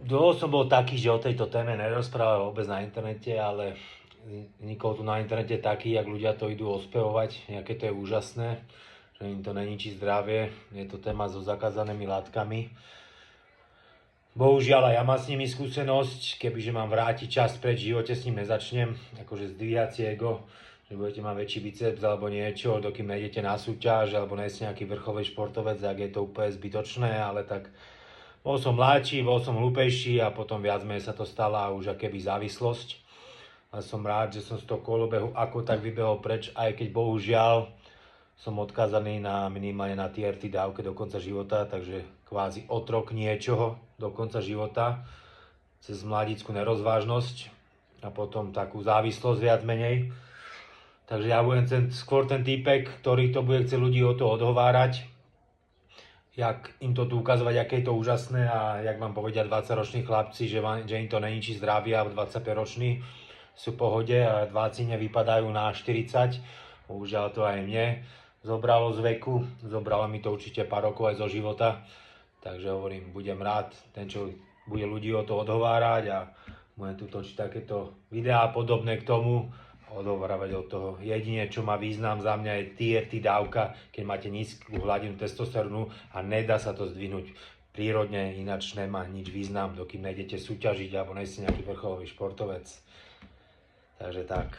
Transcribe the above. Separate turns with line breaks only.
Dlho som bol taký, že o tejto téme nerozprával vôbec na internete, ale vznikol tu na internete taký, jak ľudia to idú ospevovať, aké to je úžasné, že im to neničí zdravie, je to téma so zakázanými látkami. Bohužiaľ aj ja mám s nimi skúsenosť, kebyže mám vrátiť čas pred v živote s ním nezačnem, akože zdvíhať si ego, že budete mať väčší biceps alebo niečo, dokým nejdete na súťaž alebo nejste nejaký vrcholový športovec, tak je to úplne zbytočné, ale tak bol som mladší, bol som hlúpejší a potom viac menej sa to stala už akéby závislosť. A som rád, že som z toho kolobehu ako tak vybehol preč, aj keď bohužiaľ som odkázaný minimálne na TRT dávke do konca života, takže kvázi otrok niečoho do konca života cez mladickú nerozvážnosť a potom takú závislosť viac menej. Takže ja budem skôr ten týpek, ktorý to bude chcieť ľudí o to odhovárať, jak im to tu ukazovať, aké je to úžasné a jak vám povedia 20-roční chlapci, že im to neničí zdravie a 25-roční sú v pohode a 20 vypadajú na 40. Bohužiaľ to aj mne zobralo z veku, zobralo mi to určite pár rokov aj zo života. Takže hovorím, budem rád, ten čo bude ľudí o to odhovárať a budem tu točiť takéto videá podobné k tomu, odhovárať od toho. Jedine, čo má význam za mňa je TRT dávka, keď máte nízku hladinu testosterónu a nedá sa to zdvihnúť prírodne, ináč nemá nič význam, dokým nejdete súťažiť alebo nejste nejaký vrcholový športovec. Takže tak.